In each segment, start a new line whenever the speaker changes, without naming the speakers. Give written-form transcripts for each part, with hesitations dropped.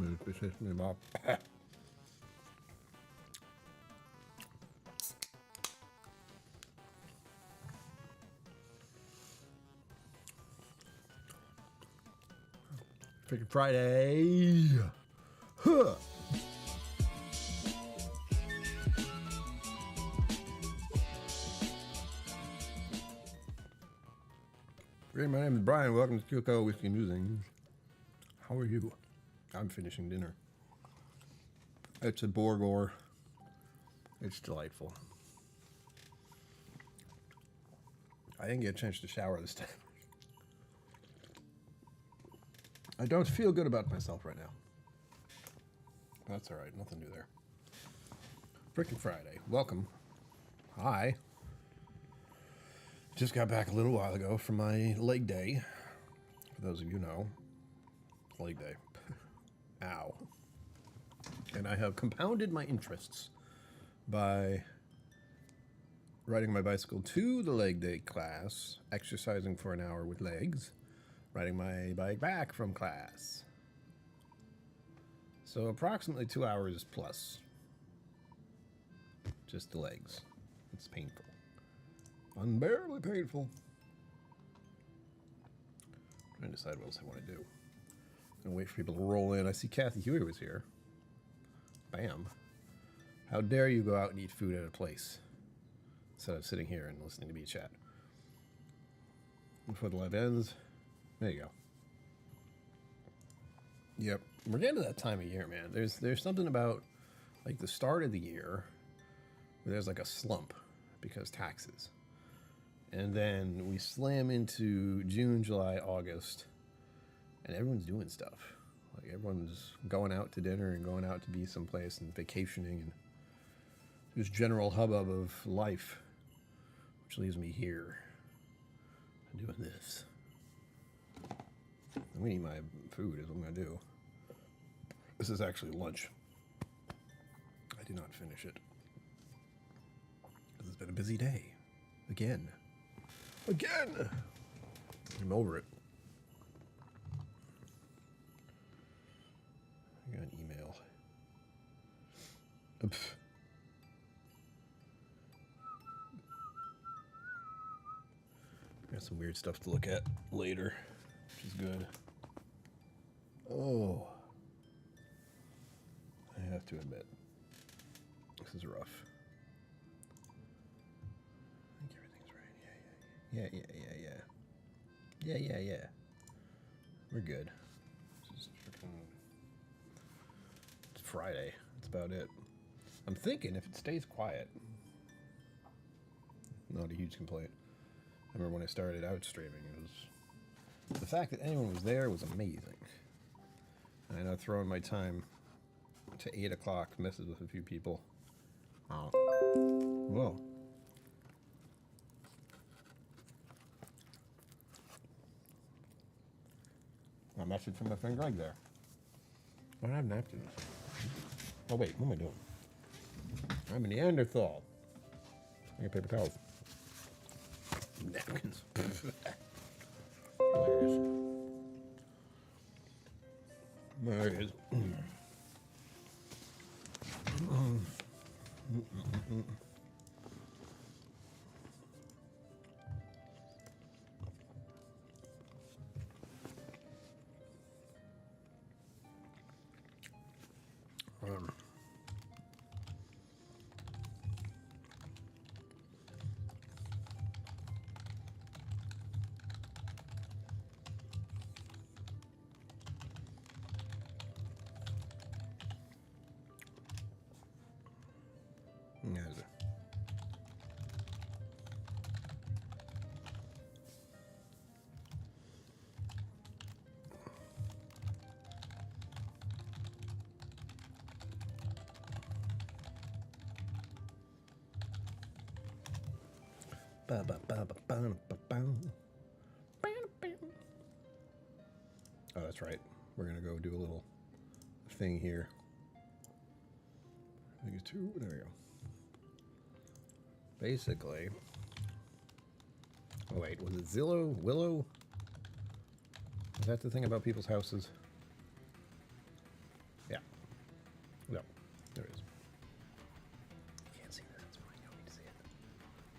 This pisses me off. Freaking Friday. Huh. Hey, my name is Brian. Welcome to KillCo Whiskey Musings. How are you? I'm finishing dinner. It's a Bourbon. It's delightful. I didn't get a chance to shower this time. I don't feel good about myself right now. That's alright, nothing new there. Freaking Friday. Welcome. Hi. Just got back a little while ago from my leg day. For those of you who know, it's leg day. Ow. And I have compounded my interests by riding my bicycle to the leg day class, exercising for an hour with legs, riding my bike back from class. So approximately 2 hours plus. Just the legs. It's painful. Unbearably painful. I'm trying to decide what else I want to do. I'm going to wait for people to roll in. I see Kathy Huey was here. Bam. How dare you go out and eat food at a place instead of sitting here and listening to me chat. Before the live ends, there you go. Yep. We're getting to that time of year, man. There's something about like the start of the year where there's like a slump because taxes. And then we slam into June, July, August, and everyone's doing stuff. Like everyone's going out to dinner and going out to be someplace and vacationing and this general hubbub of life, which leaves me here doing this. I'm gonna eat my food is what I'm gonna do. This is actually lunch. I did not finish it. It's been a busy day. Again. I'm over it. I got an email. Oops. Got some weird stuff to look at later, which is good. Oh. I have to admit, this is rough. I think everything's right. Yeah. We're good. It's just freaking... It's Friday. That's about it. I'm thinking if it stays quiet. Not a huge complaint. I remember when I started out streaming, it was... The fact that anyone was there was amazing. And I know throwing my time to 8 o'clock messes with a few people. Oh. Whoa. A message from my friend Greg there. I don't have napkins. Oh wait, what am I doing? I'm a Neanderthal. I got paper towels. Napkins. There it is. Yes. Oh, that's right. We're gonna go do a little thing here. I think it's 2. There we go. Basically. Oh wait, was it Zillow? Willow? Is that the thing about people's houses?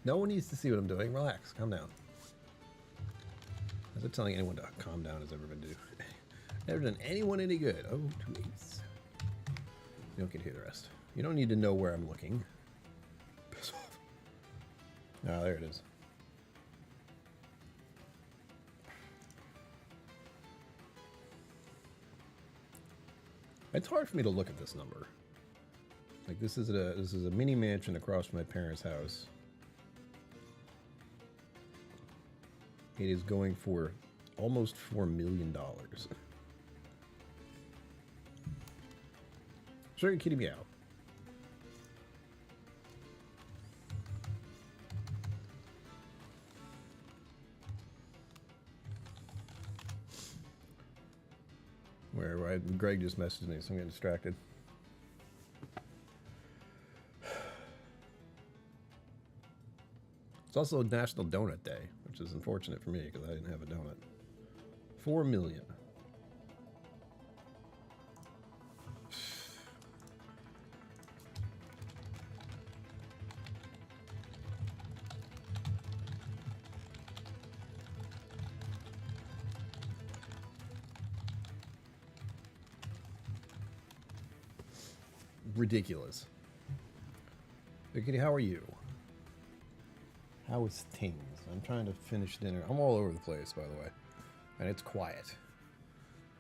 No one needs to see what I'm doing. Relax. Calm down. As if telling anyone to calm down has ever been do. Never done anyone any good. Oh, 2 8s. You don't get to hear the rest. You don't need to know where I'm looking. Piss off. Ah, there it is. It's hard for me to look at this number. Like this is a mini mansion across from my parents' house. It is going for almost $4 million. Sugar Kitty Meow. Where Greg just messaged me, so I'm getting distracted. It's also National Donut Day, which is unfortunate for me because I didn't have a donut. 4 million. Ridiculous. Hey, Kitty, how are you? How is things? I'm trying to finish dinner. I'm all over the place, by the way. And it's quiet.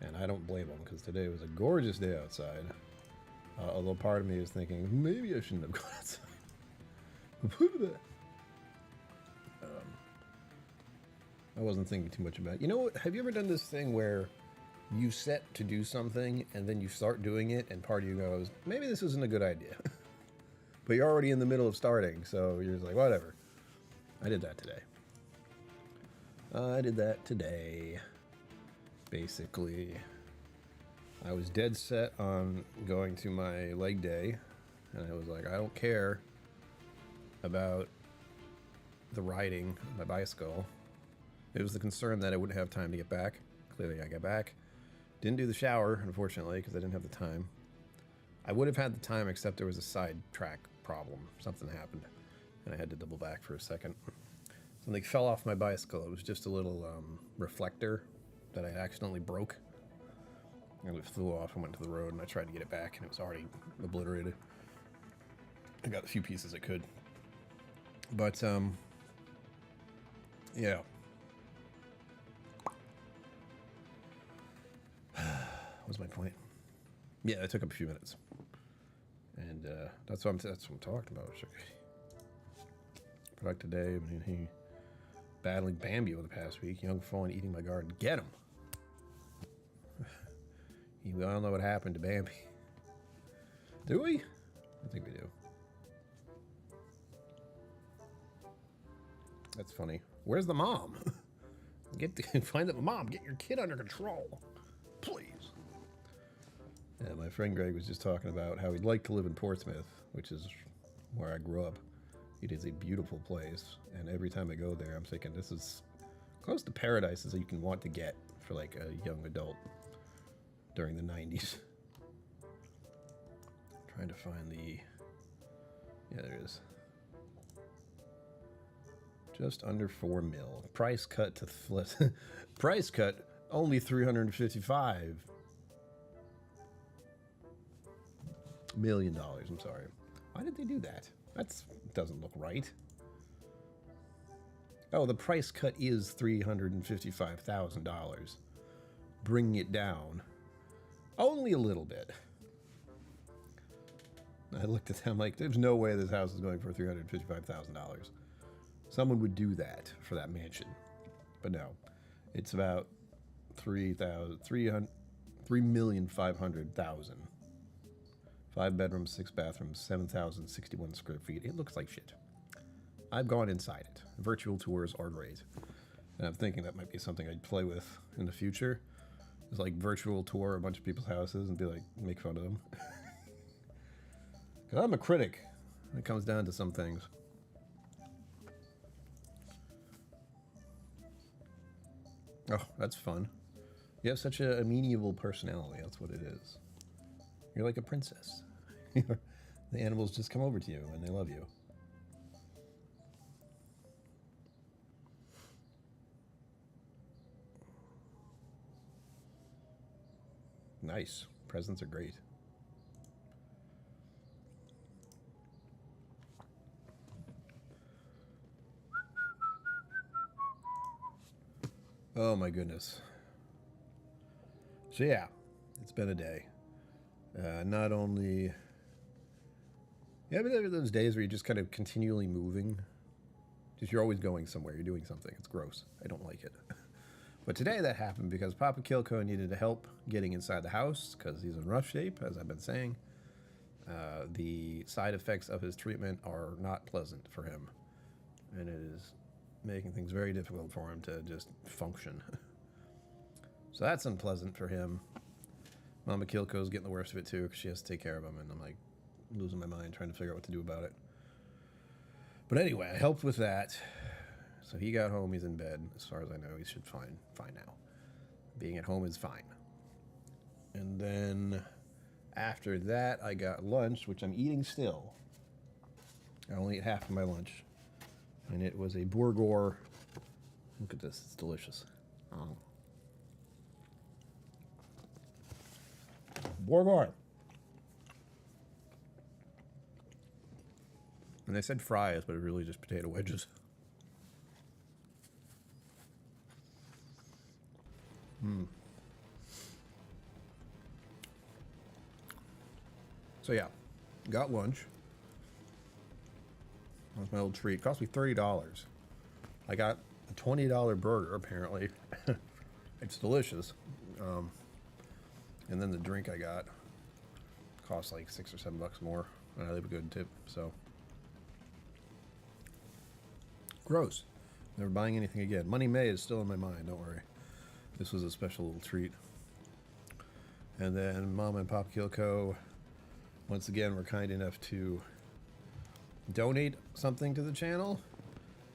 And I don't blame them, because today was a gorgeous day outside. Although part of me is thinking, maybe I shouldn't have gone outside. I wasn't thinking too much about it. You know what? Have you ever done this thing where you set to do something, and then you start doing it, and part of you goes, maybe this isn't a good idea. But you're already in the middle of starting, so you're just like, whatever. I did that today. Basically, I was dead set on going to my leg day, and I was like, I don't care about the riding of my bicycle. It was the concern that I wouldn't have time to get back. Clearly, I got back. Didn't do the shower, unfortunately, because I didn't have the time. I would have had the time, except there was a sidetrack problem. Something happened, and I had to double back for a second. Something fell off my bicycle. It was just a little reflector that I accidentally broke. And it flew off and went to the road, and I tried to get it back, and it was already obliterated. I got a few pieces I could. But, yeah. What was my point? Yeah, it took up a few minutes. And that's what I'm talking about. Productive day. I mean, he battling Bambi over the past week. Young fawn eating my garden. Get him! We all know what happened to Bambi. Do we? I think we do. That's funny. Where's the mom? Find the mom. Get your kid under control. Please. Yeah, my friend Greg was just talking about how he'd like to live in Portsmouth, which is where I grew up. It is a beautiful place, and every time I go there, I'm thinking this is close to paradise as you can want to get for like a young adult during the 90s. Trying to find the... Yeah, there it is. Just under 4 mil. Price cut to price cut only $355 million. I'm sorry. Why did they do that? That doesn't look right. Oh, the price cut is $355,000. Bringing it down only a little bit. I looked at them like, there's no way this house is going for $355,000. Someone would do that for that mansion, but no, it's about $3,500,000. 5 bedrooms, 6 bathrooms, 7,061 square feet. It looks like shit. I've gone inside it. Virtual tours are great, and I'm thinking that might be something I'd play with in the future. It's like virtual tour a bunch of people's houses and be like, make fun of them. Because I'm a critic when it comes down to some things. Oh, that's fun. You have such an amenable personality. That's what it is. You're like a princess. The animals just come over to you and they love you. Nice. Presents are great. Oh my goodness. So yeah, it's been a day. Not only... Yeah, but there are those days where you're just kind of continually moving. Just you're always going somewhere. You're doing something. It's gross. I don't like it. But today that happened because Papa KillCo needed help getting inside the house because he's in rough shape, as I've been saying. The side effects of his treatment are not pleasant for him. And it is making things very difficult for him to just function. So that's unpleasant for him. Mama KillCo's getting the worst of it too because she has to take care of him. And I'm like losing my mind trying to figure out what to do about it. But anyway, I helped with that. So he got home, he's in bed. As far as I know, he should fine now. Being at home is fine. And then after that, I got lunch, which I'm eating still. I only ate half of my lunch. And it was a Bourbon. Look at this, it's delicious. Oh. Bourbon. And they said fries, but it really just potato wedges. So yeah, got lunch. That was my little treat. It cost me $30. I got a $20 burger, apparently. It's delicious. And then the drink I got cost like $6 or $7 more. And I leave a good tip, so. Gross. Never buying anything again. Money May is still in my mind, don't worry. This was a special little treat. And then Mom and Pop KillCo, once again, were kind enough to donate something to the channel.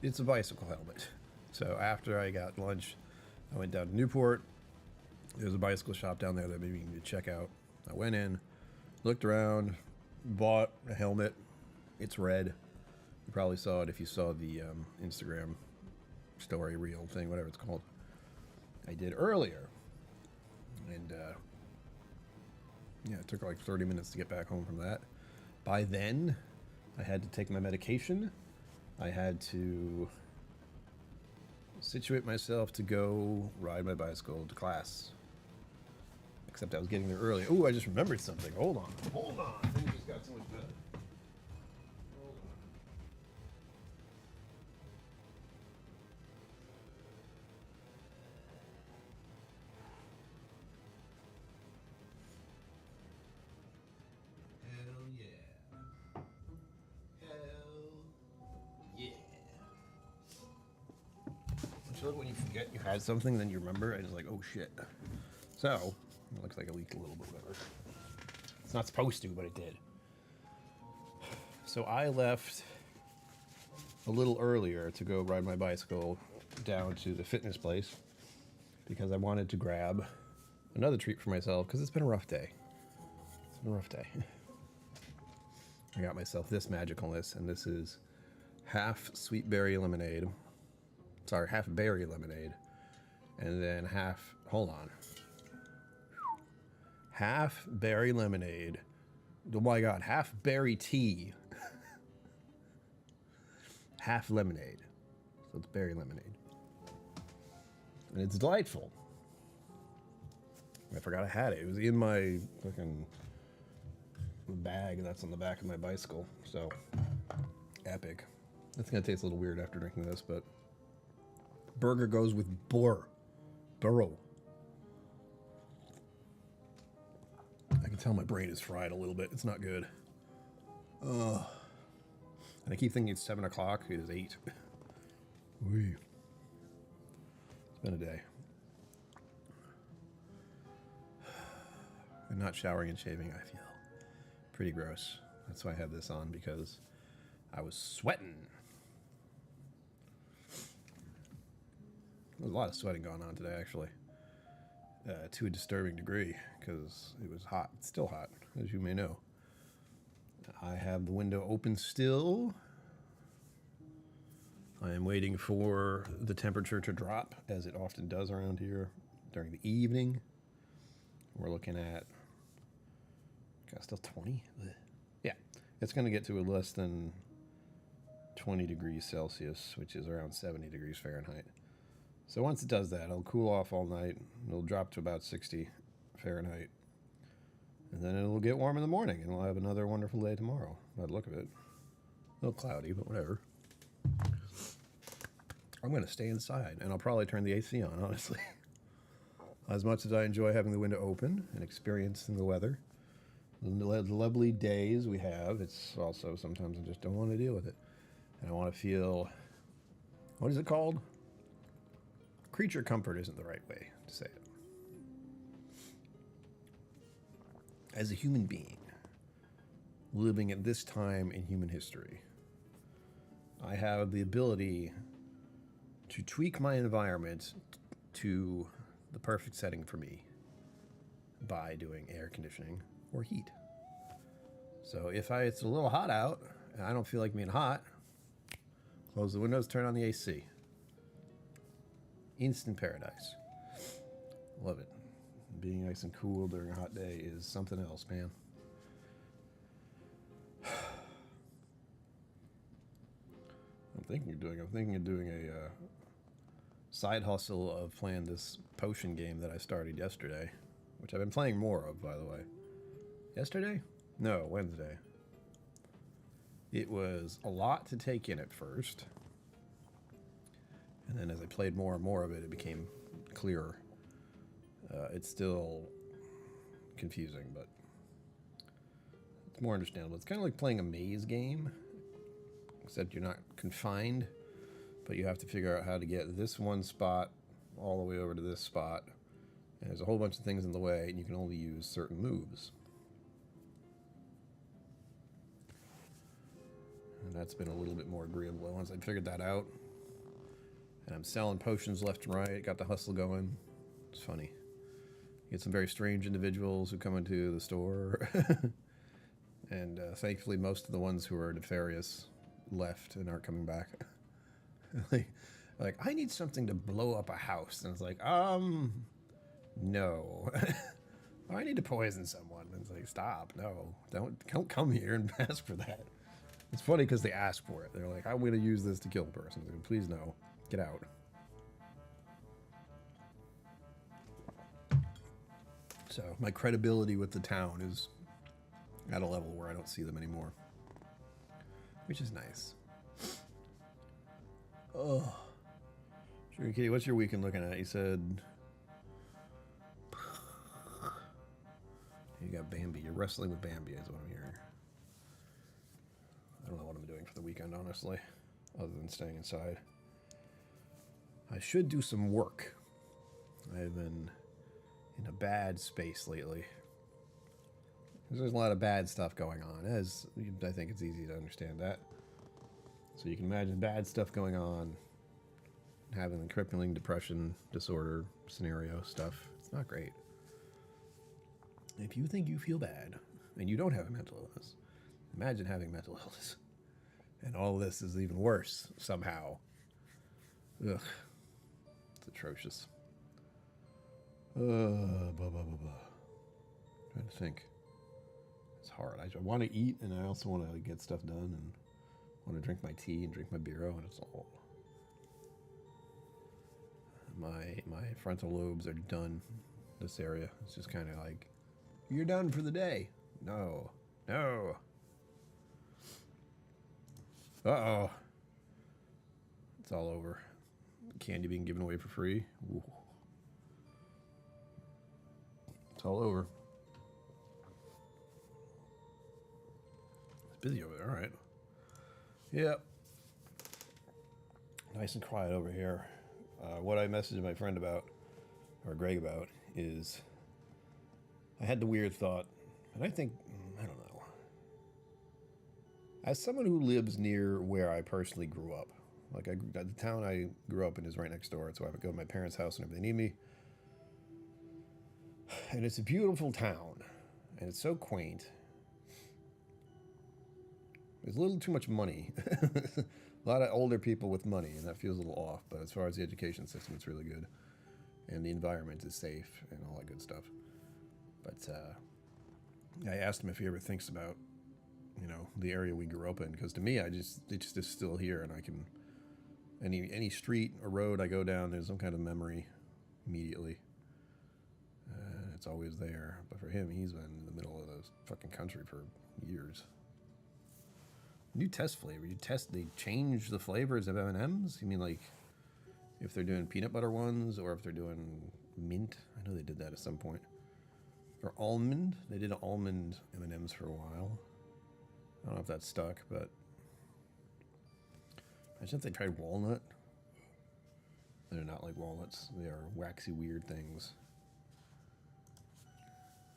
It's a bicycle helmet. So after I got lunch, I went down to Newport. There's a bicycle shop down there that maybe you need to check out. I went in, looked around, bought a helmet. It's red. You probably saw it if you saw the Instagram story, reel thing, whatever it's called. I did earlier. And yeah, it took like 30 minutes to get back home from that. By then, I had to take my medication. I had to situate myself to go ride my bicycle to class. Except I was getting there early. Oh, I just remembered something. Hold on. Things just got so much better. When you forget you had something, then you remember, and it's like, oh shit. So, it looks like it leaked a little bit, whatever. It's not supposed to, but it did. So I left a little earlier to go ride my bicycle down to the fitness place because I wanted to grab another treat for myself because it's been a rough day. It's been a rough day. I got myself this magicalness, and this is half sweet berry lemonade. Sorry, half berry lemonade. And then half, hold on. Half berry lemonade. Oh my God, half berry tea. Half lemonade. So it's berry lemonade. And it's delightful. I forgot I had it. It was in my fucking bag that's on the back of my bicycle. So, epic. It's gonna taste a little weird after drinking this, but burger goes with burro. I can tell my brain is fried a little bit. It's not good. And I keep thinking it's 7 o'clock. It is 8. Wee. It's been a day. And not showering and shaving, I feel pretty gross. That's why I have this on, because I was sweating. There was a lot of sweating going on today, actually. To a disturbing degree, because it was hot. It's still hot, as you may know. I have the window open still. I am waiting for the temperature to drop, as it often does around here during the evening. we're looking at, God, still 20? Yeah, it's going to get to a less than 20 degrees Celsius, which is around 70 degrees Fahrenheit. So once it does that, it'll cool off all night. It'll drop to about 60 Fahrenheit. And then it'll get warm in the morning, and we'll have another wonderful day tomorrow, by the look of it. A little cloudy, but whatever. I'm going to stay inside, and I'll probably turn the AC on, honestly. As much as I enjoy having the window open and experiencing the weather, the lovely days we have, it's also sometimes I just don't want to deal with it. And I want to feel, what is it called? Creature comfort isn't the right way to say it. As a human being, living at this time in human history, I have the ability to tweak my environment to the perfect setting for me by doing air conditioning or heat. So if it's a little hot out and I don't feel like being hot, close the windows, turn on the AC. Instant paradise. Love it. Being nice and cool during a hot day is something else, man. I'm thinking of doing a side hustle of playing this potion game that I started yesterday, which I've been playing more of, by the way. Yesterday? No, Wednesday. It was a lot to take in at first, and then as I played more and more of it, it became clearer. It's still confusing, but it's more understandable. It's kind of like playing a maze game, except you're not confined, but you have to figure out how to get this one spot all the way over to this spot. And there's a whole bunch of things in the way, and you can only use certain moves. And that's been a little bit more agreeable once I figured that out. And I'm selling potions left and right, got the hustle going. It's funny. Get some very strange individuals who come into the store. And thankfully, most of the ones who are nefarious left and aren't coming back. like, I need something to blow up a house. And it's like, no. I need to poison someone. And it's like, stop, no. Don't come here and ask for that. It's funny because they ask for it. They're like, I'm going to use this to kill a person. Like, please no, get out. So my credibility with the town is at a level where I don't see them anymore, which is nice. Oh, sure, Kitty. What's your weekend looking at? You said you got Bambi. You're wrestling with Bambi, is what I'm hearing. I don't know what I'm doing for the weekend, honestly, other than staying inside. I should do some work. I've been in a bad space lately. There's a lot of bad stuff going on, as I think it's easy to understand that. So you can imagine bad stuff going on, having the crippling depression disorder scenario stuff. It's not great. If you think you feel bad and you don't have a mental illness, imagine having mental illness. And all this is even worse somehow. Ugh. It's atrocious. Trying to think. It's hard. I want to eat, and I also want to get stuff done, and want to drink my tea and drink my beer, and it's all. My frontal lobes are done. This area. It's just kind of like, you're done for the day. No. Uh-oh. It's all over. Candy being given away for free. Ooh. It's all over. It's busy over there. All right. Yep. Nice and quiet over here. What I messaged my friend about, or Greg about, is I had the weird thought, and I think, I don't know. As someone who lives near where I personally grew up, like the town I grew up in is right next door, so I would go to my parents' house whenever they need me. And it's a beautiful town, and it's so quaint. There's a little too much money. A lot of older people with money, and that feels a little off, but as far as the education system, it's really good. And the environment is safe and all that good stuff. But I asked him if he ever thinks about, you know, the area we grew up in, because to me, it just is still here, and I can any street or road I go down, there's some kind of memory immediately. It's always there. But for him, he's been in the middle of the fucking country for years. New test flavor. They change the flavors of M&Ms? You mean like if they're doing peanut butter ones or if they're doing mint? I know they did that at some point. Or almond. They did almond M&Ms for a while. I don't know if that stuck, but imagine if they tried walnut. They're not like walnuts. They are waxy, weird things.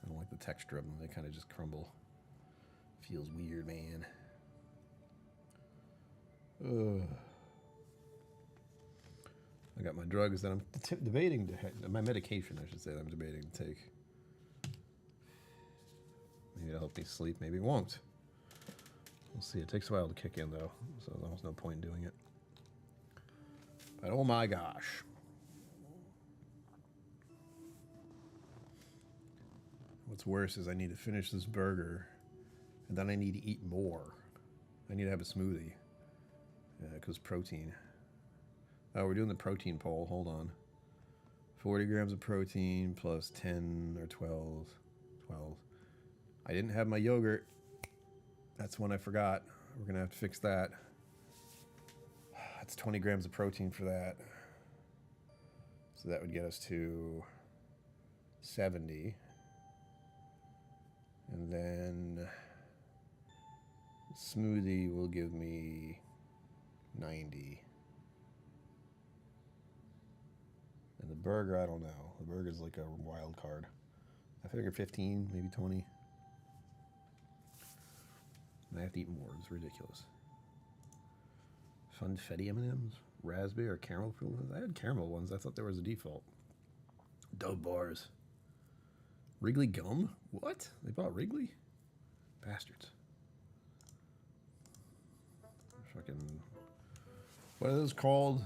I don't like the texture of them. They kind of just crumble. Feels weird, man. Ugh. I got my drugs that I'm debating to my medication, I should say, that I'm debating to take. Maybe it'll help me sleep. Maybe it won't. We'll see. It takes a while to kick in, though, so there's almost no point in doing it. But oh my gosh. What's worse is I need to finish this burger, and then I need to eat more. I need to have a smoothie, because protein. Oh, we're doing the protein poll. Hold on. 40 grams of protein plus 10 or 12. 12. I didn't have my yogurt. That's one I forgot. We're going to have to fix that. That's 20 grams of protein for that. So that would get us to 70. And then smoothie will give me 90. And the burger, I don't know. The burger's like a wild card. I figure 15, maybe 20. And I have to eat more. It's ridiculous. Funfetti M&Ms? Raspberry or caramel ones? I had caramel ones. I thought there was a default. Dove bars. Wrigley gum? What? They bought Wrigley? Bastards. Fucking... What are those called?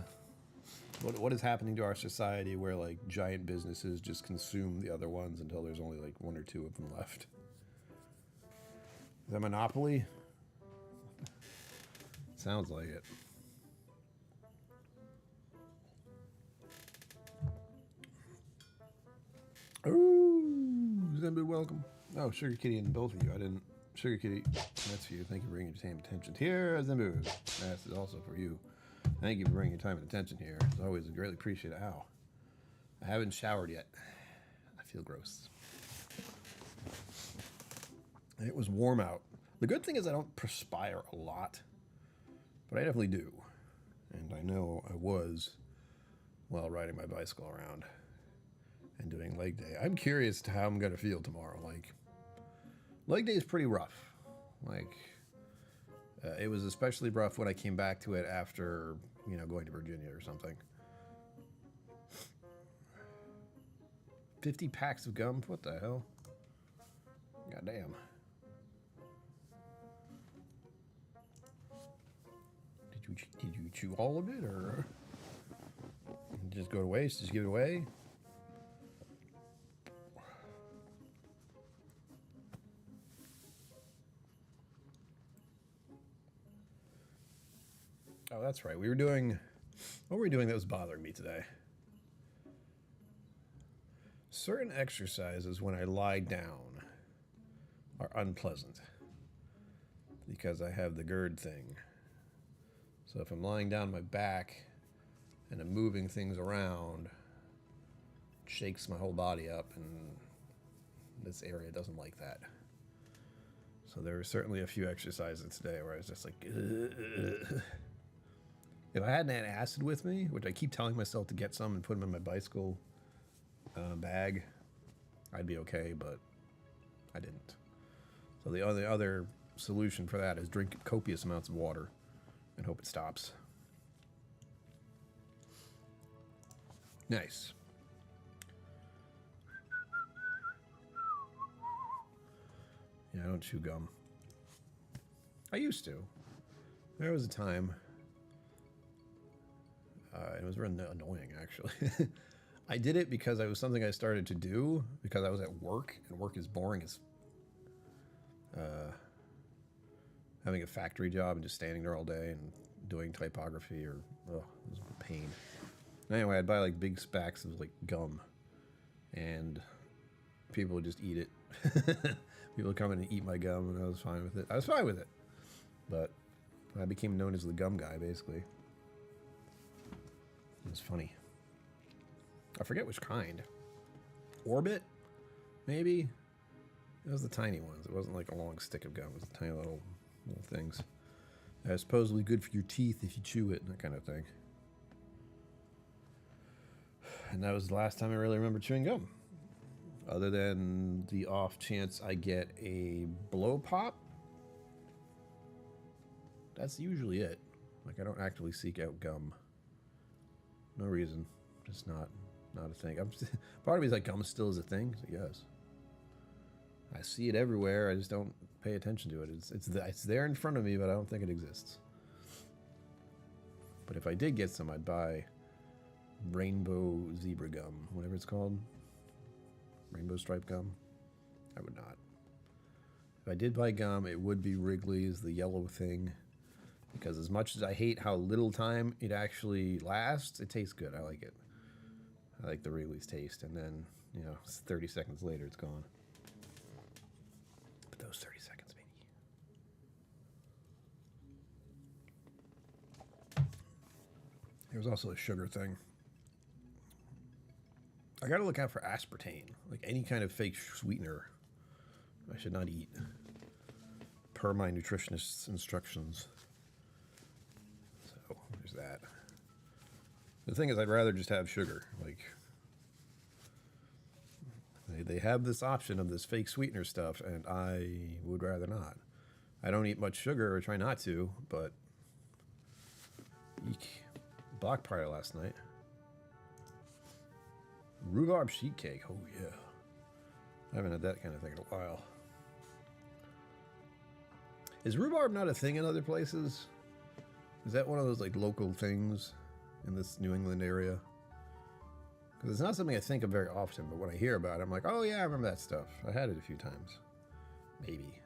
What is happening to our society where, like, giant businesses just consume the other ones until there's only, like, one or two of them left? Is that Monopoly? Sounds like it. Ooh, Zembu, welcome. Oh, Sugar Kitty and both of you. I didn't. Sugar Kitty, that's for you. Thank you for bringing your time and attention here. Zembu, that's also for you. Thank you for bringing your time and attention here. As always, I greatly appreciate it. Ow. I haven't showered yet. I feel gross. It was warm out. The good thing is I don't perspire a lot, but I definitely do. And I know I was while riding my bicycle around and doing leg day. I'm curious to how I'm going to feel tomorrow. Like, leg day is pretty rough. Like, it was especially rough when I came back to it after, you know, going to Virginia or something. 50 packs of gum? What the hell? Goddamn. Did you chew all of it, or just go to waste? Just give it away? Oh, that's right. What were we doing that was bothering me today? Certain exercises when I lie down are unpleasant because I have the GERD thing. So if I'm lying down on my back and I'm moving things around, it shakes my whole body up, and this area doesn't like that. So there were certainly a few exercises today where I was just like, ugh. If I hadn't had acid with me, which I keep telling myself to get some and put them in my bicycle bag, I'd be okay, but I didn't. So the other solution for that is drink copious amounts of water and hope it stops. Nice. Yeah, I don't chew gum. I used to. There was a time... it was really annoying, actually. I did it because it was something I started to do because I was at work, and work is boring as having a factory job and just standing there all day and doing typography or it was a pain. Anyway, I'd buy like big stacks of like gum, and people would just eat it. People would come in and eat my gum, and I was fine with it. I was fine with it, but I became known as the gum guy, basically. It was funny. I forget which kind. Orbit, maybe. It was the tiny ones. It wasn't like a long stick of gum. It was the tiny little things. They're supposedly good for your teeth if you chew it, and that kind of thing. And that was the last time I really remember chewing gum. Other than the off chance I get a blow pop. That's usually it. Like, I don't actively seek out gum. No reason. Just not a thing. Part of me is like, gum still is a thing? So yes. I see it everywhere. I just don't pay attention to it. It's there in front of me, but I don't think it exists. But if I did get some, I'd buy rainbow zebra gum, whatever it's called. Rainbow stripe gum. I would not. If I did buy gum, it would be Wrigley's, the yellow thing. Because as much as I hate how little time it actually lasts, it tastes good. I like it. I like the Wrigley's taste. And then, 30 seconds later, it's gone. But those 30 seconds, baby. There's also a sugar thing. I gotta look out for aspartame. Like any kind of fake sweetener, I should not eat. Per my nutritionist's instructions. So, there's that. The thing is, I'd rather just have sugar. Like, they have this option of this fake sweetener stuff, and I would rather not. I don't eat much sugar, or try not to, but... Eek. Block party last night. Rhubarb sheet cake. Oh, yeah. I haven't had that kind of thing in a while. Is rhubarb not a thing in other places? Is that one of those, like, local things in this New England area? Because it's not something I think of very often, but when I hear about it, I'm like, oh, yeah, I remember that stuff. I had it a few times. Maybe.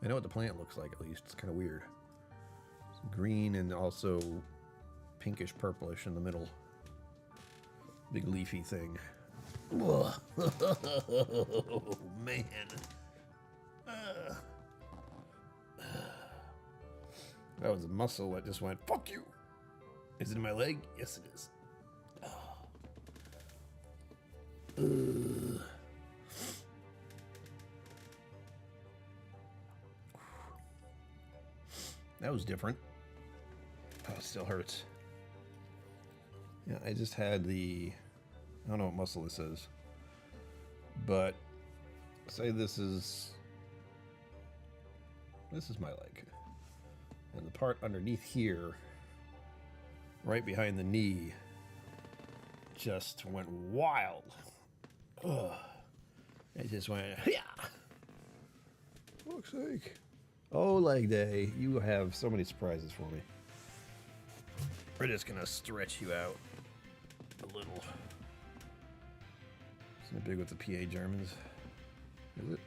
I know what the plant looks like, at least. It's kind of weird. It's green and also pinkish purplish in the middle. Big leafy thing. Oh, man. That was a muscle that just went, fuck you. Is it in my leg? Yes, it is. That was different. Oh, it still hurts. Yeah, I just had I don't know what muscle this is, but say this is my leg, and the part underneath here, right behind the knee, just went wild. Ugh. It just went, yeah. Fuck's sake. Oh, leg day, you have so many surprises for me. We're just gonna stretch you out a little. Isn't it big with the PA Germans? Is it?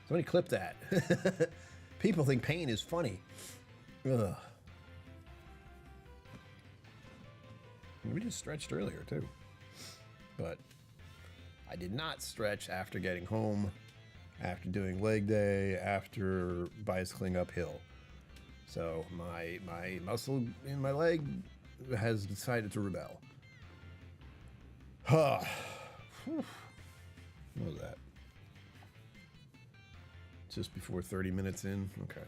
Somebody clip that. People think pain is funny. Ugh. We just stretched earlier too. But I did not stretch after getting home, after doing leg day, after bicycling uphill. So my muscle in my leg has decided to rebel. What was that? Just before 30 minutes in? Okay.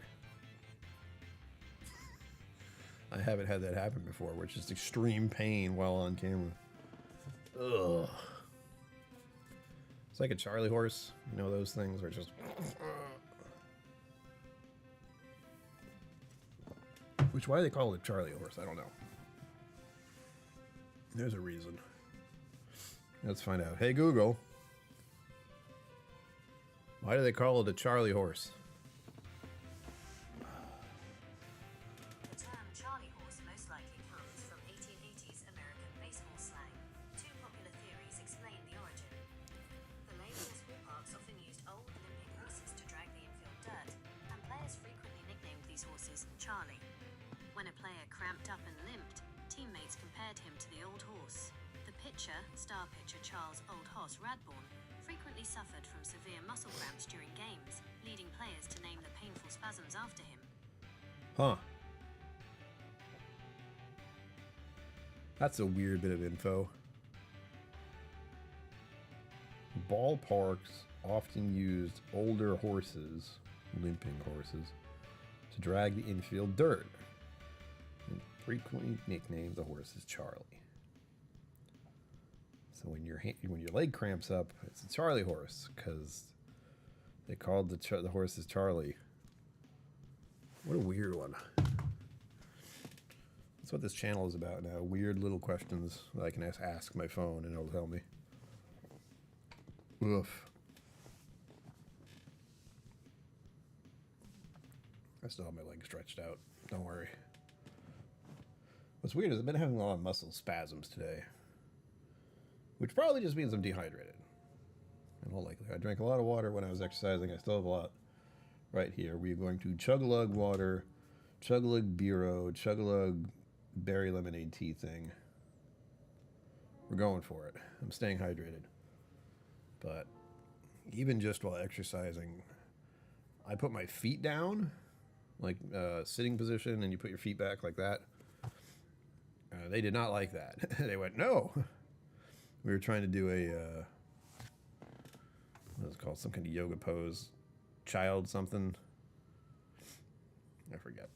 I haven't had that happen before, where it's just extreme pain while on camera. Ugh. It's like a Charlie horse. You know those things where it's just... Why do they call it Charlie horse? I don't know. There's a reason. Let's find out. Hey, Google. Why do they call it a Charlie horse?
The term Charlie horse most likely comes from 1880s American Fisher, star pitcher Charles Old Hoss Radbourne, frequently suffered from severe muscle cramps during games, leading players to name the painful spasms after him.
Huh. That's a weird bit of info. Ballparks often used older horses, limping horses, to drag the infield dirt, and frequently nicknamed the horses Charlie. So when your leg cramps up, it's a Charlie horse because they called the horses Charlie. What a weird one. That's what this channel is about now. Weird little questions that I can ask my phone and it'll tell me. Oof. I still have my legs stretched out. Don't worry. What's weird is I've been having a lot of muscle spasms today, which probably just means I'm dehydrated. In all likelihood, I drank a lot of water when I was exercising. I still have a lot right here. We're going to chug-a-lug water, chug-a-lug Bureau, chug-a-lug berry lemonade tea thing. We're going for it. I'm staying hydrated. But even just while exercising, I put my feet down, like sitting position, and you put your feet back like that. They did not like that. They went, no. We were trying to do a, what is it called? Some kind of yoga pose. Child something. I forget.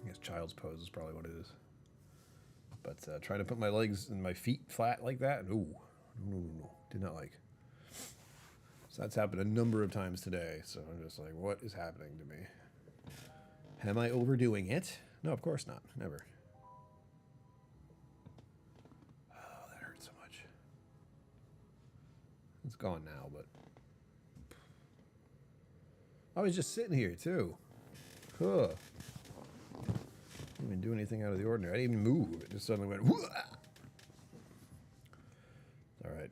I guess child's pose is probably what it is. But trying to put my legs and my feet flat like that, ooh, no, did not like. So that's happened a number of times today. So I'm just like, what is happening to me? Am I overdoing it? No, of course not. Never. Oh, that hurts so much. It's gone now, but I was just sitting here too. Huh. Didn't even do anything out of the ordinary. I didn't even move. It just suddenly went. Whoa! All right.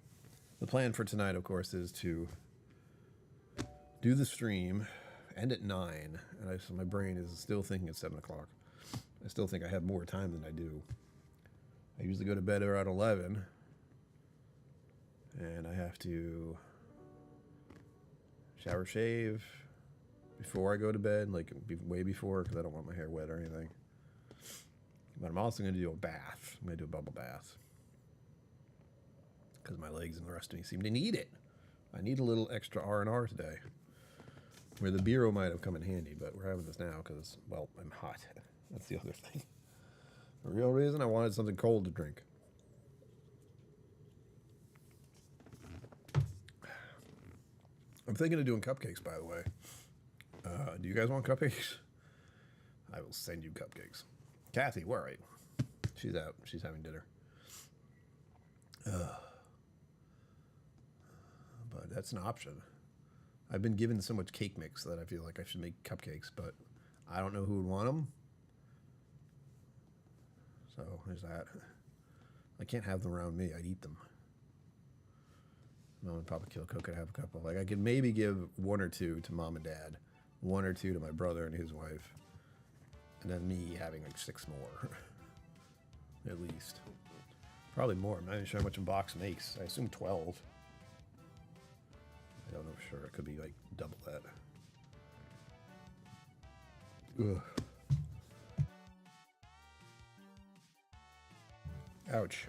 The plan for tonight, of course, is to do the stream, end at 9, and so my brain is still thinking at 7 o'clock. I still think I have more time than I do. I usually go to bed around 11, and I have to shower, shave before I go to bed, like way before, because I don't want my hair wet or anything. But I'm also going to do a bath. I'm going to do a bubble bath. Because my legs and the rest of me seem to need it. I need a little extra R&R today. Where the Bureau might have come in handy, but we're having this now because, well, I'm hot. That's the other thing. The real reason I wanted something cold to drink. I'm thinking of doing cupcakes, by the way. Do you guys want cupcakes? I will send you cupcakes. Kathy, where are you? She's out. She's having dinner. But that's an option. I've been given so much cake mix that I feel like I should make cupcakes, but I don't know who would want them. So there's that. I can't have them around me. I'd eat them. Mom and Papa KillCo could have a couple. Like I could maybe give 1 or 2 to Mom and Dad, 1 or 2 to my brother and his wife, and then me having like 6 more, at least. Probably more. I'm not even sure how much a box makes. I assume 12. I don't know for sure. It could be like double that. Ugh. Ouch.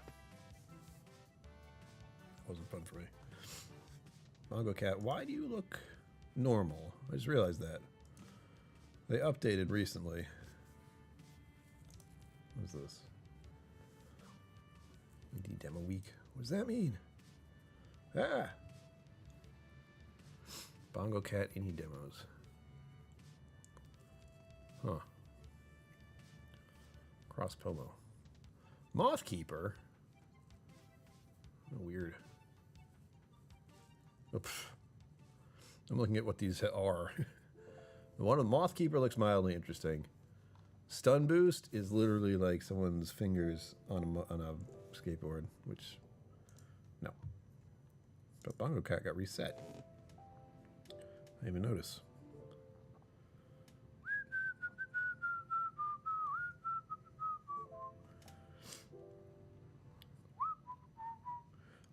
Wasn't fun for me. Mongo Cat, why do you look normal? I just realized that. They updated recently. What is this? Indie Demo Week. What does that mean? Ah! Bongo Cat Indie Demos. Huh. Cross Pomo. Mothkeeper? Oh, weird. Oops. I'm looking at what these are. The one with Mothkeeper looks mildly interesting. Stun Boost is literally like someone's fingers on a skateboard, which, no. But Bongo Cat got reset. I didn't even notice.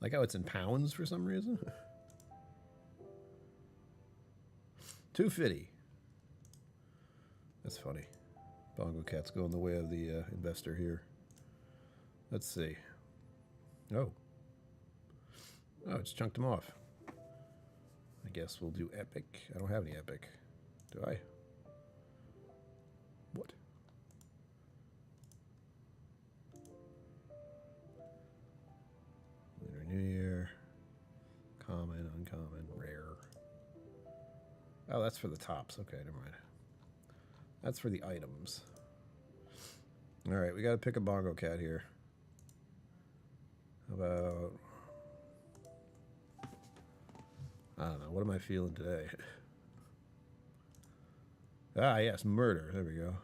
Like how it's in pounds for some reason. 250. That's funny. Bongo Cat's going the way of the investor here. Let's see. Oh. Oh, it's chunked them off. I guess we'll do epic. I don't have any epic. Do I? What? Lunar New Year. Common, uncommon, rare. Oh, that's for the tops. Okay, never mind. That's for the items. All right, we got to pick a Bongo Cat here. How about... I don't know. What am I feeling today? Ah, yes, murder. There we go.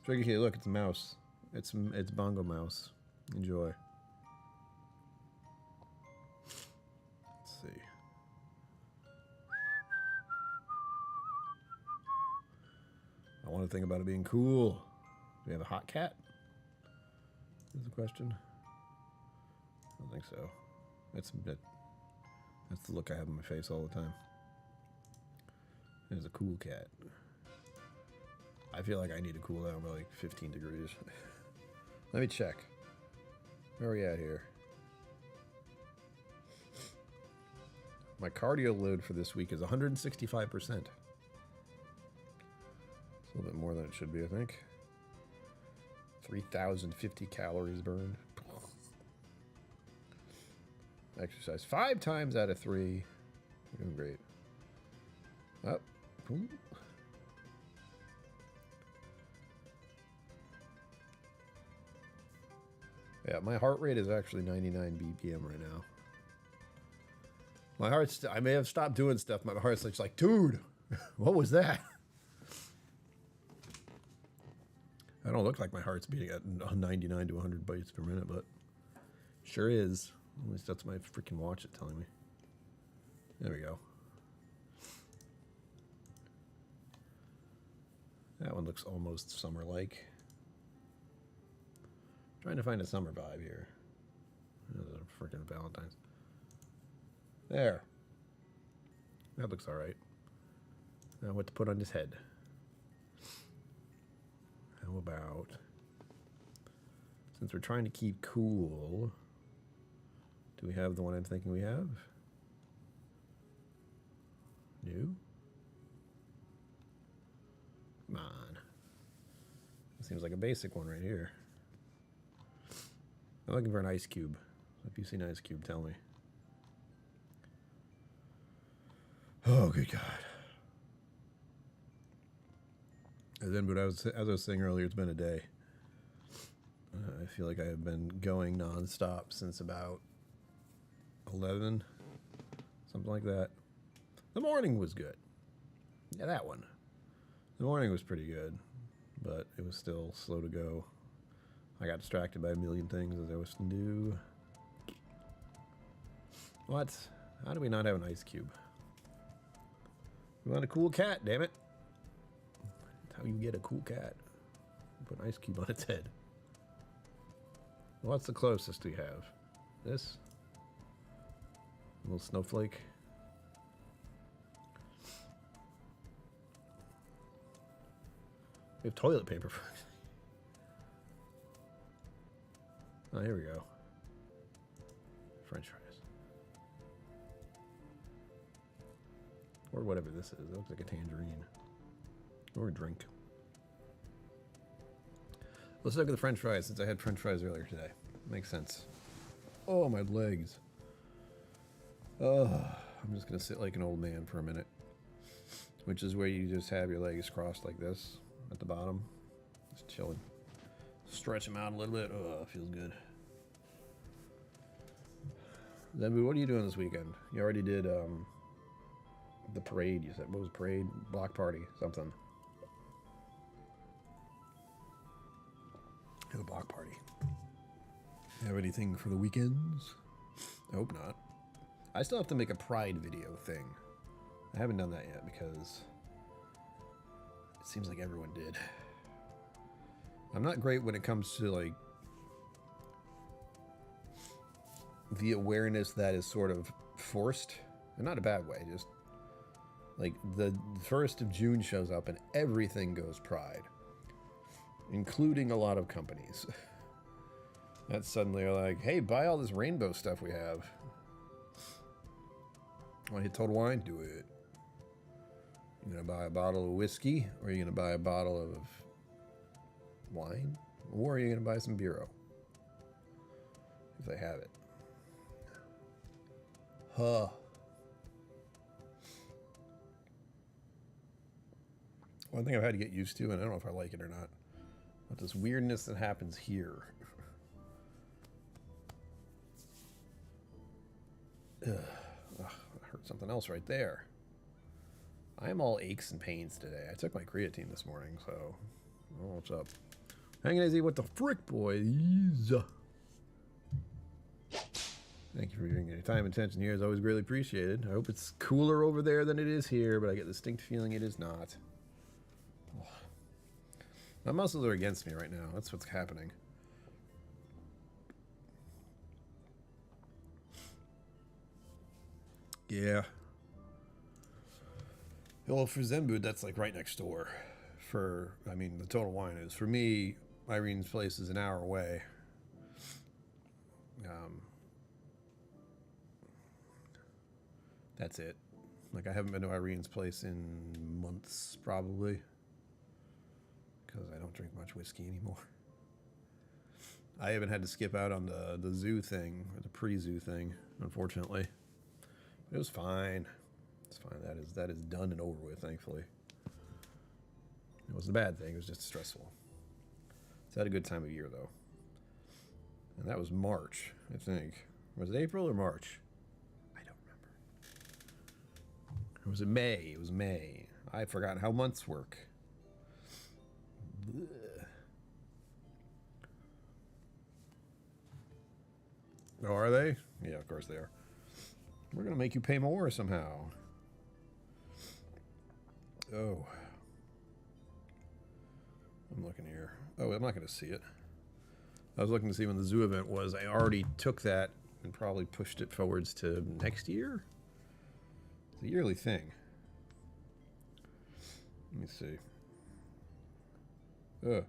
Tricky here. Look, it's a mouse. It's Bongo Mouse. Enjoy. Let's see. I want to think about it being cool. Do we have a hot cat? Is the question. I don't think so. That's the look I have on my face all the time. There's a cool cat. I feel like I need to cool down by like 15 degrees. Let me check. Where are we at here? My cardio load for this week is 165%. It's a little bit more than it should be, I think. 3,050 calories burned. Exercise 5 times out of 3. We're doing great. Up. Boom. Yeah, my heart rate is actually 99 BPM right now. My heart's... I may have stopped doing stuff. My heart's like, dude, what was that? I don't look like my heart's beating at 99 to 100 beats per minute, but sure is. At least that's my freaking watch it telling me. There we go. That one looks almost summer-like. Trying to find a summer vibe here. This is a freaking Valentine's. There. That looks alright. Now what to put on his head. How about... Since we're trying to keep cool... Do we have the one I'm thinking we have? No? Come on. It seems like a basic one right here. I'm looking for an ice cube. If you see an ice cube, tell me. Oh, good God. And then, but as I was saying earlier, it's been a day. I feel like I have been going nonstop since about 11, something like that. The morning was good. Yeah, that one. The morning was pretty good, but it was still slow to go. I got distracted by a million things as I was to do. What? How do we not have an ice cube? We want a cool cat, damn it. That's how you get a cool cat. Put an ice cube on its head. What's the closest we have? This? A little snowflake. We have toilet paper. Oh, here we go. French fries. Or whatever this is. It looks like a tangerine. Or a drink. Let's look at the French fries since I had French fries earlier today. Makes sense. Oh, my legs. Oh, I'm just going to sit like an old man for a minute. Which is where you just have your legs crossed like this at the bottom. Just chilling. Stretch them out a little bit. Oh, it feels good. Then, what are you doing this weekend? You already did the parade, you said. What was parade? Block party, something. Have a block party. Have anything for the weekends? I hope not. I still have to make a pride video thing. I haven't done that yet because it seems like everyone did. I'm not great when it comes to like the awareness that is sort of forced, and not a bad way, just like the 1st of June shows up and everything goes Pride, including a lot of companies that suddenly are like, hey, buy all this rainbow stuff we have. Want to hit Total Wine? Do it. You gonna buy a bottle of whiskey, or are you gonna buy a bottle of wine, or are you gonna buy some Bureau if they have it? Huh. One thing I've had to get used to, and I don't know if I like it or not, but this weirdness that happens here. Ugh. Ugh, I heard something else right there. I am all aches and pains today. I took my creatine this morning, so I don't know what's up. Hanging easy, what the frick, boys? Thank you for giving your time and attention here. It's always greatly appreciated. I hope it's cooler over there than it is here, but I get the distinct feeling it is not. Oh. My muscles are against me right now. That's what's happening. Yeah. Well, for Zenbu, that's like right next door. For, I mean, the Total Wine is. For me, Irene's place is an hour away. That's it. Like, I haven't been to Irene's place in months, probably. Because I don't drink much whiskey anymore. I haven't had to skip out on the zoo thing, or the pre-zoo thing, unfortunately. It was fine. It's fine. That is done and over with, thankfully. It wasn't a bad thing. It was just stressful. It's had a good time of year, though. And that was March, I think. Was it April or March? I don't remember. Or was it May? It was May. I've forgotten how months work. Blech. Oh, are they? Yeah, of course they are. We're going to make you pay more somehow. Oh. I'm looking here. Oh, I'm not going to see it. I was looking to see when the zoo event was. I already took that and probably pushed it forwards to next year. It's a yearly thing. Let me see. Ugh.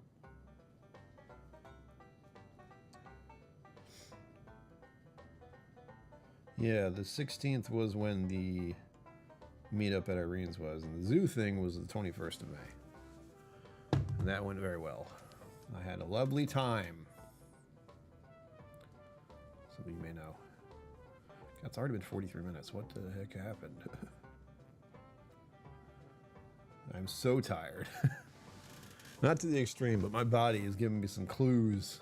Yeah, the 16th was when the meetup at Irene's was, and the zoo thing was the 21st of May. And that went very well. I had a lovely time. Something you may know. God, it's already been 43 minutes. What the heck happened? I'm so tired. Not to the extreme, but my body is giving me some clues.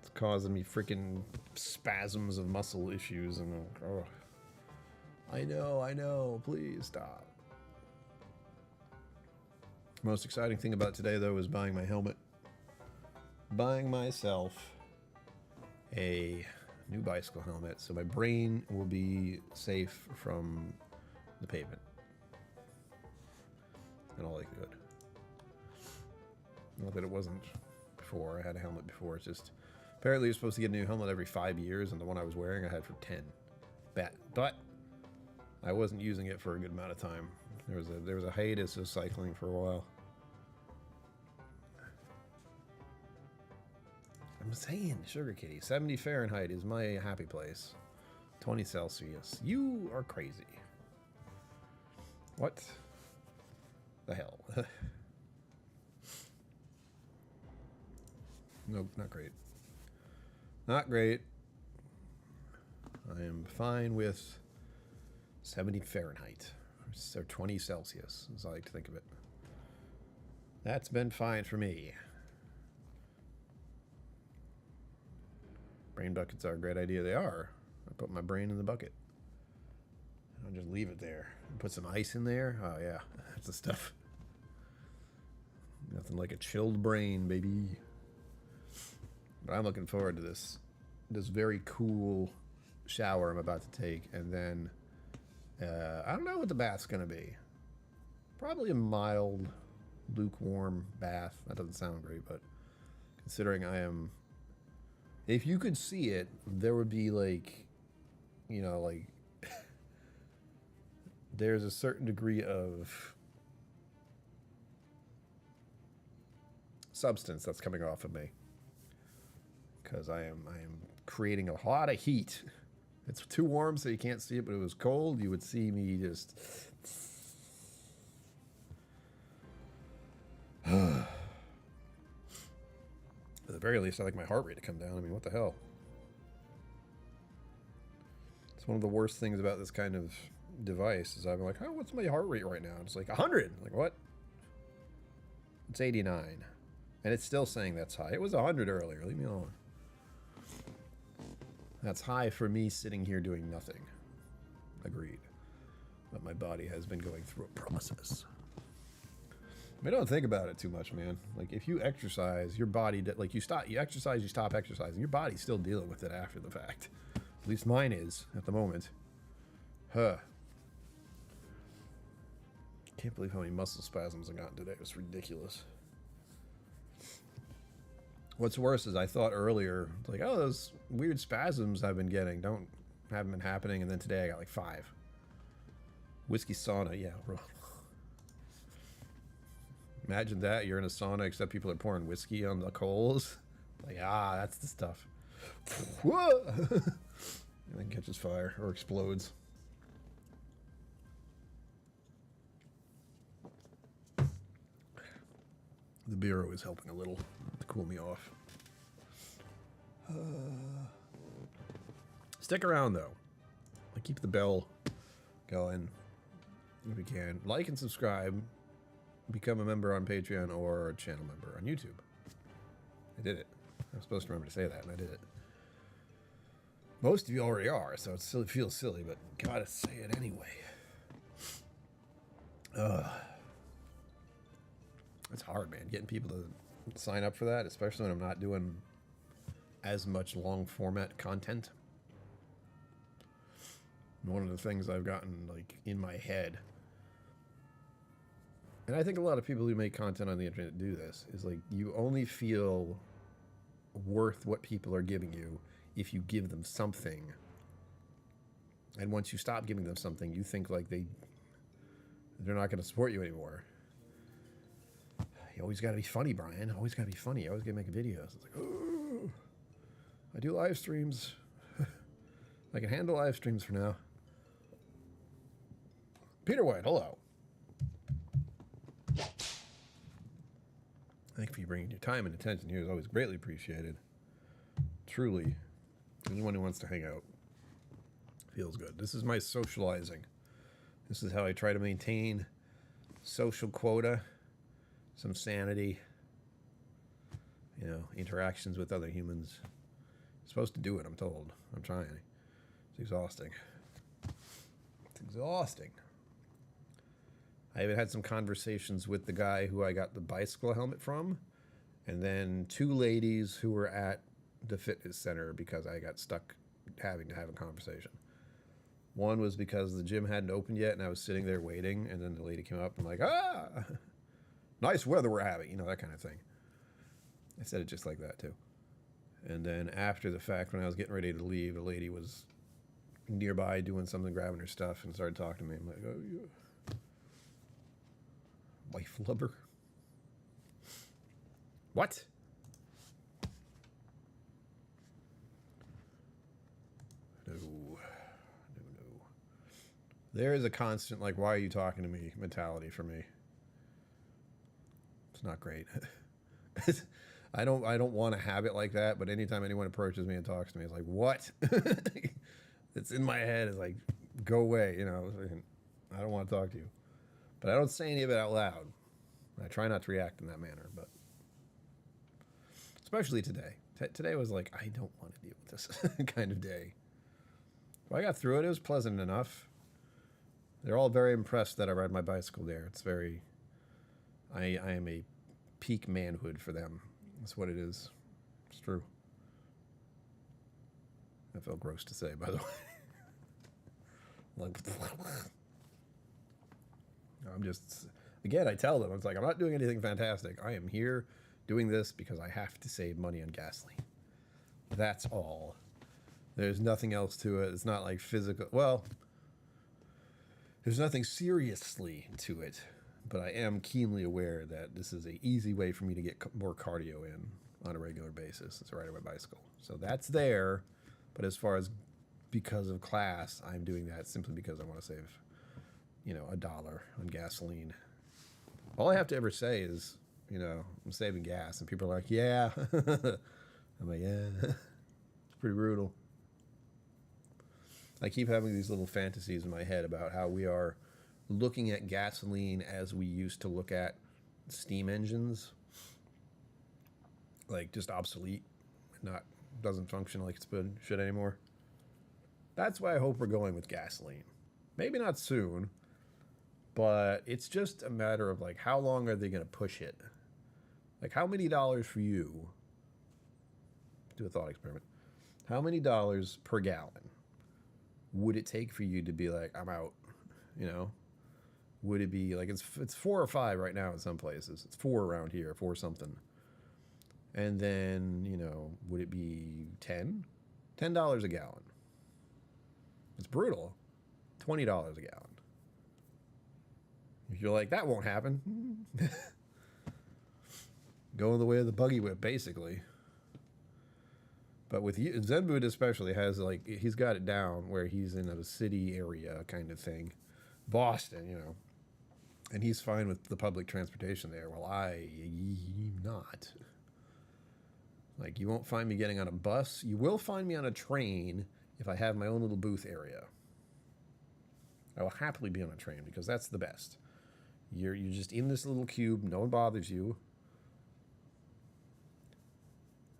It's causing me freaking spasms of muscle issues, and oh. I know, please stop. Most exciting thing about today, though, was buying my helmet. Buying myself a new bicycle helmet, so my brain will be safe from the pavement. And all that good. Not that it wasn't before. I had a helmet before. It's just, apparently you're supposed to get a new helmet every 5 years, and the one I was wearing I had for 10. But I wasn't using it for a good amount of time. There was a hiatus of cycling for a while. I'm saying, Sugar Kitty, 70 Fahrenheit is my happy place. 20 Celsius. You are crazy. What the hell? Nope, not great. Not great. I am fine with 70 Fahrenheit. Or 20 Celsius, as I like to think of it. That's been fine for me. Brain buckets are a great idea. They are. I put my brain in the bucket. I'll just leave it there. Put some ice in there. Oh, yeah. That's the stuff. Nothing like a chilled brain, baby. But I'm looking forward to this very cool shower I'm about to take. And then, I don't know what the bath's going to be. Probably a mild, lukewarm bath. That doesn't sound great, but considering I am If you could see it, there would be like, you know, like there's a certain degree of substance that's coming off of me because I am creating a lot of heat. It's too warm so you can't see it, but if it was cold, you would see me just. At the very least, I like my heart rate to come down. I mean, what the hell? It's one of the worst things about this kind of device is I'm like, oh, what's my heart rate right now? It's like 100. Like, what? It's 89. And it's still saying that's high. It was 100 earlier. Leave me alone. That's high for me sitting here doing nothing. Agreed. But my body has been going through a process. I don't think about it too much, man. Like, if you exercise, your body, like, you exercise, you stop exercising. Your body's still dealing with it after the fact. At least mine is, at the moment. Huh. Can't believe how many muscle spasms I got today. It was ridiculous. What's worse is I thought earlier, like, oh, those weird spasms I've been getting haven't been happening, and then today I got like 5. Whiskey sauna, yeah. Imagine that, you're in a sauna except people are pouring whiskey on the coals. Like, that's the stuff. Whoa! And then catches fire or explodes. The beer was helping a little to cool me off. Stick around though. I keep the bell going if you can. Like and subscribe. Become a member on Patreon or a channel member on YouTube. I did it. I was supposed to remember to say that, and I did it. Most of you already are, so it feels silly, but gotta say it anyway. It's hard, man, getting people to sign up for that, especially when I'm not doing as much long format content. One of the things I've gotten like in my head, and I think a lot of people who make content on the internet do this, is like you only feel worth what people are giving you if you give them something. And once you stop giving them something, you think like they're not going to support you anymore. You always got to be funny, Brian. Always got to be funny. I always got to make videos. It's like, oh, I do live streams. I can handle live streams for now. Peter White, hello. Thank you for bringing your time and attention here. Is always greatly appreciated. Truly, anyone who wants to hang out feels good. This is my socializing. This is how I try to maintain social quota, some sanity, you know, interactions with other humans. I'm supposed to do it, I'm told. I'm trying. It's exhausting. It's exhausting. I even had some conversations with the guy who I got the bicycle helmet from, and then 2 ladies who were at the fitness center because I got stuck having to have a conversation. One was because the gym hadn't opened yet, and I was sitting there waiting, and then the lady came up and like, nice weather we're having, you know, that kind of thing. I said it just like that, too. And then after the fact, when I was getting ready to leave, a lady was nearby doing something, grabbing her stuff, and started talking to me. I'm like, oh, yeah. Wife lover? What? No. There is a constant, like, why are you talking to me mentality for me. It's not great. I don't want a habit like that, but anytime anyone approaches me and talks to me, it's like, what? It's in my head. It's like, go away, you know. I don't want to talk to you. But I don't say any of it out loud. I try not to react in that manner, but especially today. Today was like, I don't want to deal with this kind of day. But I got through it. It was pleasant enough. They're all very impressed that I ride my bicycle there. It's very, I am a peak manhood for them. That's what it is. It's true. That felt gross to say, by the way. Like, I'm just, again, I tell them, I was like, I'm not doing anything fantastic. I am here doing this because I have to save money on gasoline. That's all. There's nothing else to it. It's not like physical. Well, there's nothing seriously to it, but I am keenly aware that this is an easy way for me to get more cardio in on a regular basis. It's riding my bicycle. So that's there. But as far as because of class, I'm doing that simply because I want to save, $1 on gasoline. All I have to ever say is, I'm saving gas. And people are like, yeah. I'm like, yeah. It's pretty brutal. I keep having these little fantasies in my head about how we are looking at gasoline as we used to look at steam engines. Like, just obsolete. Doesn't function like it's been shit anymore. That's why I hope we're going with gasoline. Maybe not soon, but it's just a matter of like how long are they going to push it? Like how many dollars for you? Do a thought experiment. How many dollars per gallon would it take for you to be like, I'm out? Would it be like it's 4 or 5 right now in some places? It's 4 around here, 4 something. And then, would it be 10? $10 a gallon. It's brutal. $20 a gallon. If you're like, that won't happen. Going the way of the buggy whip, basically. But with you, Zen Buddha especially has he's got it down where he's in a city area kind of thing. Boston, and he's fine with the public transportation there. Well, I'm not. Like, you won't find me getting on a bus. You will find me on a train if I have my own little booth area. I will happily be on a train because that's the best. You're just in this little cube. No one bothers you.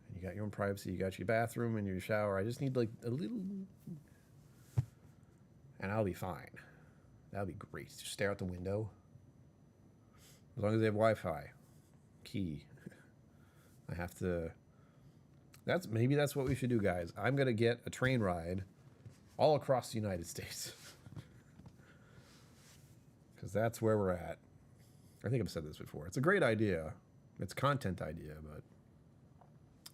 And you got your own privacy. You got your bathroom and your shower. I just need like a little... And I'll be fine. That'll be great. Just stare out the window. As long as they have Wi-Fi. Key. I have to... Maybe that's what we should do, guys. I'm going to get a train ride all across the United States. Because that's where we're at. I think I've said this before. It's a great idea. It's a content idea, but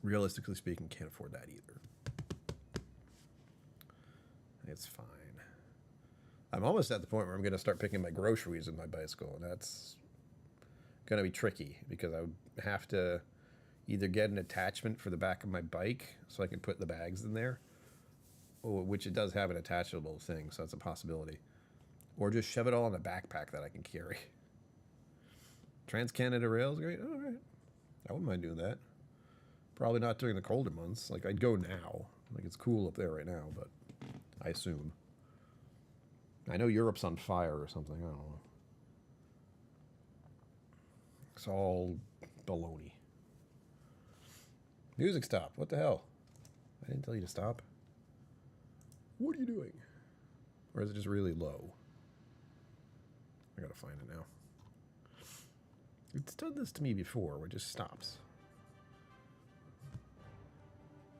realistically speaking, can't afford that either. It's fine. I'm almost at the point where I'm going to start picking my groceries with my bicycle, and that's going to be tricky because I would have to either get an attachment for the back of my bike so I can put the bags in there, which it does have an attachable thing, so that's a possibility, or just shove it all in a backpack that I can carry. Trans-Canada Rail is great. All right. I wouldn't mind doing that. Probably not during the colder months. Like, I'd go now. Like, it's cool up there right now, but I assume. I know Europe's on fire or something. I don't know. It's all baloney. Music stopped. What the hell? I didn't tell you to stop. What are you doing? Or is it just really low? I gotta find it now. It's done this to me before where it just stops.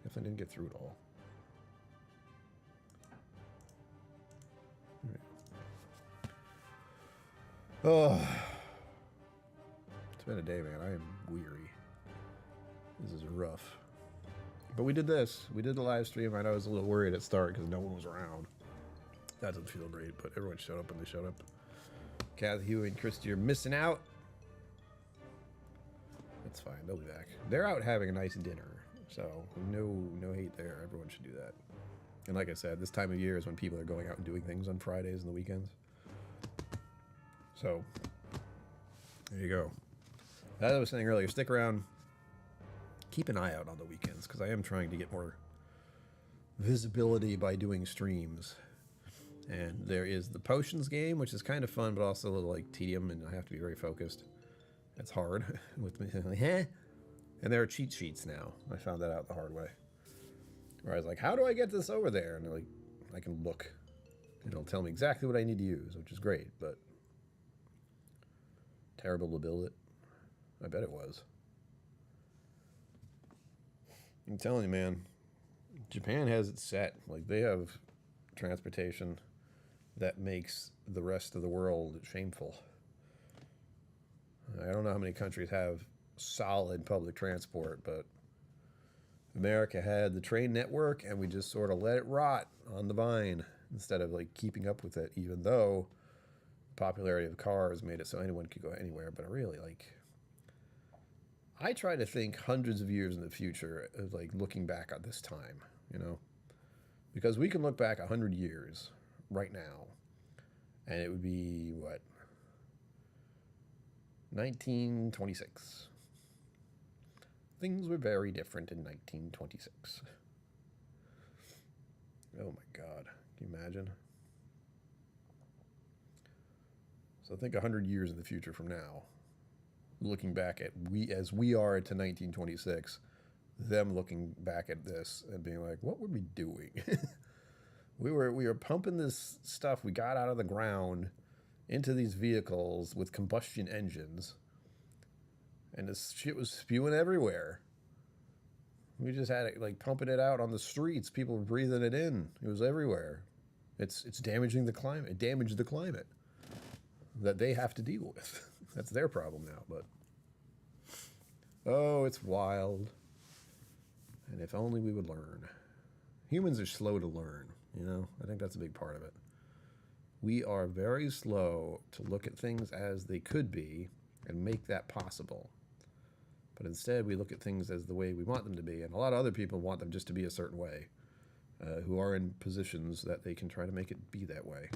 Guess I didn't get through it all. Oh. It's been a day, man. I am weary. This is rough. But we did this. We did the live stream. I know I was a little worried at start because no one was around. That doesn't feel great, but everyone showed up when they showed up. Kathy, Hugh, and Christy, you're missing out. That's fine. They'll be back. They're out having a nice dinner. So no hate there. Everyone should do that. And like I said, this time of year is when people are going out and doing things on Fridays and the weekends. So there you go. As I was saying earlier, stick around. Keep an eye out on the weekends because I am trying to get more visibility by doing streams. And there is the potions game, which is kind of fun, but also a little like tedium, and I have to be very focused. It's hard with me. Like, eh? And there are cheat sheets now. I found that out the hard way. Where I was like, how do I get this over there? And like, I can look. It'll tell me exactly what I need to use, which is great, but terrible to build it. I bet it was. I'm telling you, man, Japan has it set. Like, they have transportation that makes the rest of the world shameful. I don't know how many countries have solid public transport, but America had the train network, and we just sort of let it rot on the vine instead of like keeping up with it, even though the popularity of cars made it so anyone could go anywhere. But really, like, I try to think hundreds of years in the future of like looking back at this time, you know, because we can look back 100 years right now, and it would be what, 1926. Things were very different in 1926. Oh my God, can you imagine? So think 100 years in the future from now, looking back at as we are to 1926, them looking back at this and being like, what were we doing? we were pumping this stuff we got out of the ground into these vehicles with combustion engines, and this shit was spewing everywhere. We just had it like pumping it out on the streets. People were breathing it in. It was everywhere. It's damaging the climate. It damaged the climate that they have to deal with. That's their problem now, but oh, it's wild. And if only we would learn. Humans are slow to learn, you know? I think that's a big part of it. We are very slow to look at things as they could be and make that possible. But instead, we look at things as the way we want them to be. And a lot of other people want them just to be a certain way, who are in positions that they can try to make it be that way.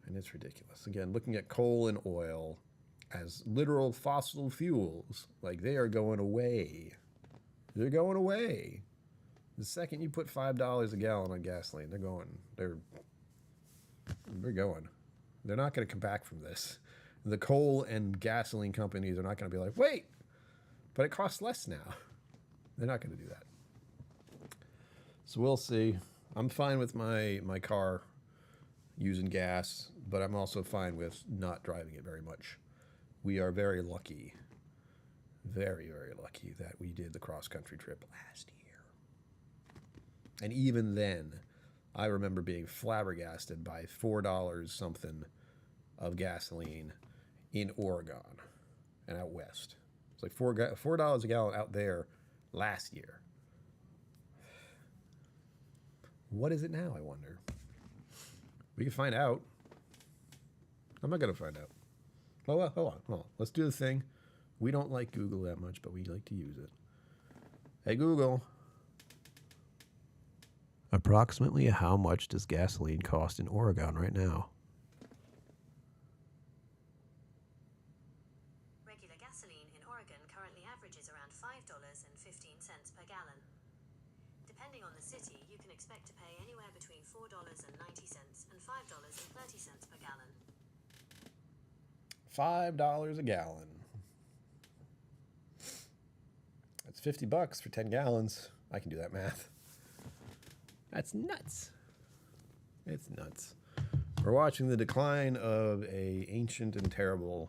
And it's ridiculous. Again, looking at coal and oil as literal fossil fuels, like they are going away. They're going away. The second you put $5 a gallon on gasoline, they're going. They're going. They're not going to come back from this. The coal and gasoline companies are not going to be like, wait, but it costs less now. They're not going to do that. So we'll see. I'm fine with my car using gas, but I'm also fine with not driving it very much. We are very lucky, very, very lucky that we did the cross-country trip last year. And even then, I remember being flabbergasted by $4 something of gasoline in Oregon and out west. It's like $4 a gallon out there last year. What is it now, I wonder? We can find out. I'm not going to find out. Oh, well, hold on. Let's do the thing. We don't like Google that much, but we like to use it. Hey, Google. Approximately how much does gasoline cost in Oregon right now?
Regular gasoline in Oregon currently averages around $5.15 per gallon. Depending on the city, you can expect to pay anywhere between $4.90 and $5.30 per gallon.
$5 a gallon. That's $50 for 10 gallons. I can do that math. That's nuts. It's nuts. We're watching the decline of a ancient and terrible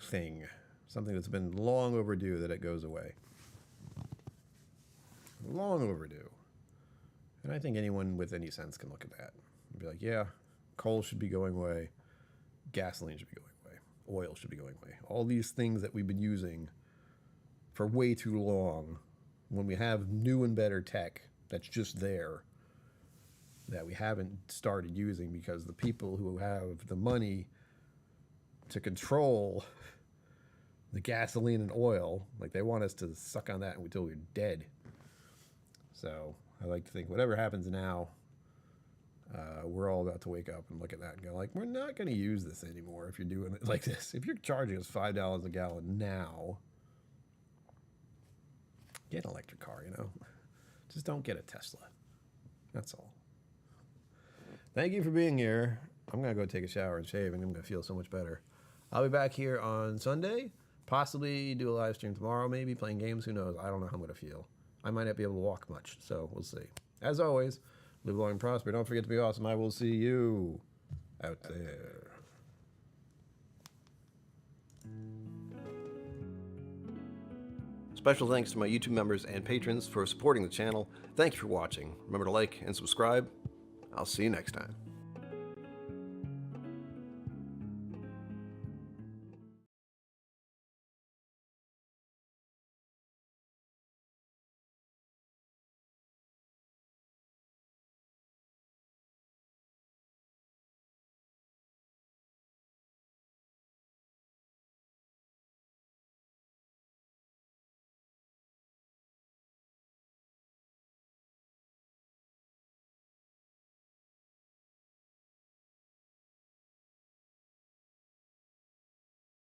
thing. Something that's been long overdue that it goes away. Long overdue. And I think anyone with any sense can look at that and be like, yeah, coal should be going away. Gasoline should be going away. Oil should be going away. All these things that we've been using for way too long, when we have new and better tech that's just there that we haven't started using because the people who have the money to control the gasoline and oil, like they want us to suck on that until we're dead. So I like to think whatever happens now, we're all about to wake up and look at that and go like, we're not going to use this anymore if you're doing it like this. If you're charging us $5 a gallon now, get an electric car, you know. Just don't get a Tesla. That's all. Thank you for being here. I'm going to go take a shower and shave, and I'm going to feel so much better. I'll be back here on Sunday. Possibly do a live stream tomorrow, maybe playing games. Who knows? I don't know how I'm going to feel. I might not be able to walk much, so we'll see. As always, live long and prosper. Don't forget to be awesome. I will see you out there. Special thanks to my YouTube members and patrons for supporting the channel. Thank you for watching. Remember to like and subscribe. I'll see you next time.